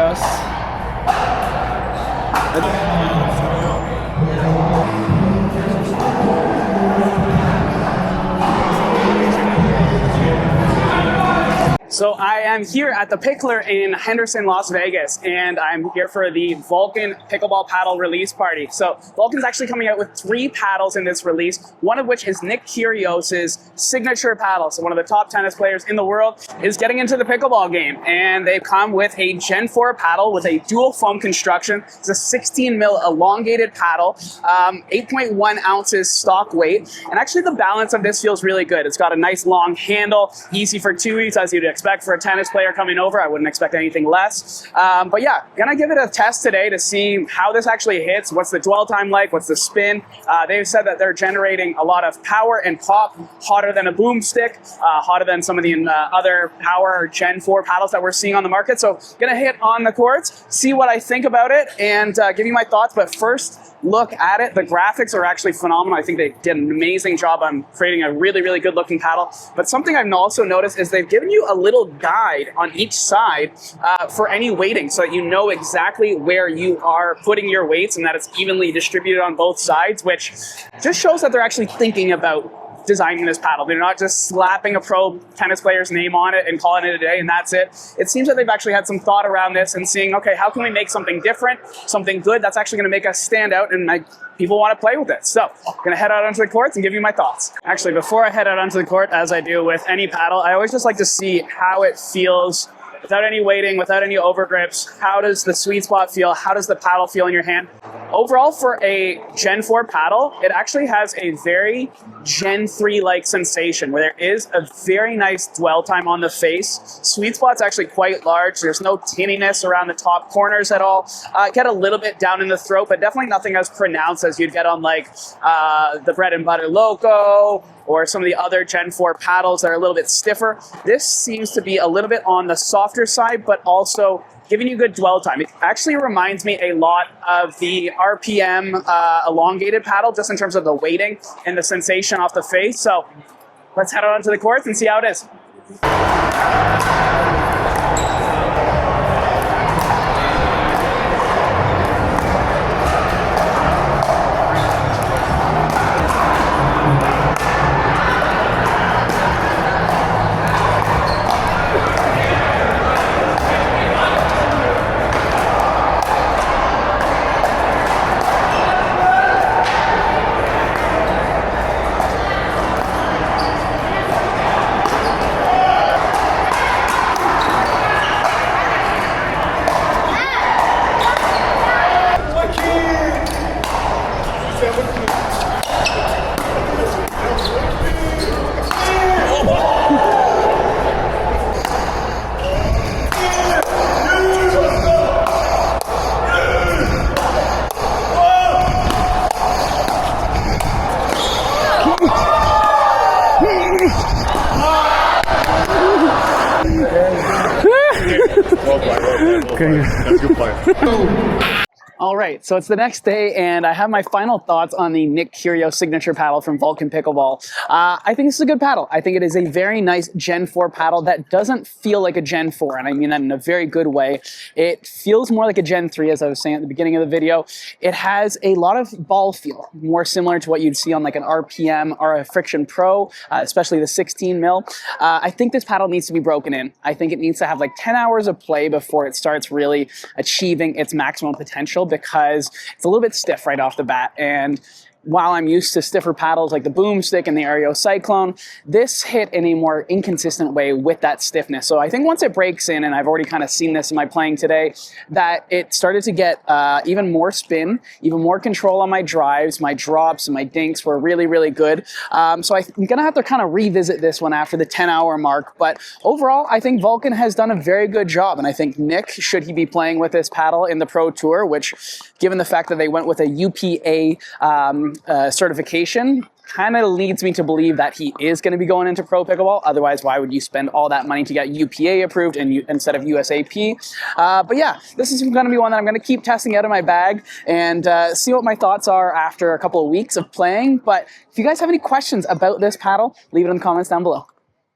Kyrgios. So I am here at the Picklr in Henderson, Las Vegas, and I'm here for the Vulcan Pickleball paddle release party. So Vulcan's actually coming out with 3 paddles in this release, one of which is Nick Kyrgios' signature paddle. So one of the top tennis players in the world is getting into the pickleball game, and they've come with a Gen 4 paddle with a dual foam construction. It's a 16mm elongated paddle, 8.1 ounces stock weight, and actually the balance of this feels really good. It's got a nice long handle, easy for two-eats as you'd expect for a tennis player coming over. I wouldn't expect anything less. But yeah, gonna give it a test today to see how this actually hits. What's the dwell time like? What's the spin? They've said that they're generating a lot of power and pop, hotter than a boomstick, hotter than some of the other power Gen 4 paddles that we're seeing on the market. So gonna hit on the courts, see what I think about it, and give you my thoughts. But first, look at it. The graphics are actually phenomenal. I think they did an amazing job on creating a really, really good looking paddle. But something I've also noticed is they've given you a little guide on each side for any weighting, so that you know exactly where you are putting your weights and that it's evenly distributed on both sides, which just shows that they're actually thinking about designing this paddle. They're not just slapping a pro tennis player's name on it and calling it a day and that's it. It seems that they've actually had some thought around this and seeing, okay, how can we make something different, something good that's actually going to make us stand out and people want to play with it. So I'm going to head out onto the courts and give you my thoughts. Actually, before I head out onto the court, as I do with any paddle, I always just like to see how it feels without any weighting, without any overgrips. How does the sweet spot feel? How does the paddle feel in your hand? Overall, for a Gen 4 paddle, it actually has a very Gen 3-like sensation where there is a very nice dwell time on the face. Sweet spot's actually quite large. There's no tinniness around the top corners at all. Get a little bit down in the throat, but definitely nothing as pronounced as you'd get on like the Bread and Butter Loco or some of the other Gen 4 paddles that are a little bit stiffer. This seems to be a little bit on the softer side, but also giving you good dwell time. It actually reminds me a lot of the RPM elongated paddle, just in terms of the weighting and the sensation off the face. So let's head on to the courts and see how it is. That's a good play. All right, so it's the next day, and I have my final thoughts on the Nick Kyrgios signature paddle from Vulcan Pickleball. I think this is a good paddle. I think it is a very nice Gen 4 paddle that doesn't feel like a Gen 4, and I mean that in a very good way. It feels more like a Gen 3, as I was saying at the beginning of the video. It has a lot of ball feel, more similar to what you'd see on like an RPM or a Friction Pro, especially the 16mm. I think this paddle needs to be broken in. I think it needs to have like 10 hours of play before it starts really achieving its maximum potential, because it's a little bit stiff right off the bat. And while I'm used to stiffer paddles like the BoomStik and the Aireo Cyclone, this hit in a more inconsistent way with that stiffness. So I think once it breaks in, and I've already kind of seen this in my playing today, that it started to get even more spin, even more control on my drives, my drops, and my dinks were really, really good. So I'm gonna have to kind of revisit this one after the 10-hour mark. But overall, I think Vulcan has done a very good job. And I think Nick, should he be playing with this paddle in the Pro Tour, which, given the fact that they went with a UPA certification, kind of leads me to believe that he is going to be going into Pro Pickleball. Otherwise, why would you spend all that money to get UPA approved instead of USAP? But yeah, this is going to be one that I'm going to keep testing out of my bag and see what my thoughts are after a couple of weeks of playing. But if you guys have any questions about this paddle, leave it in the comments down below.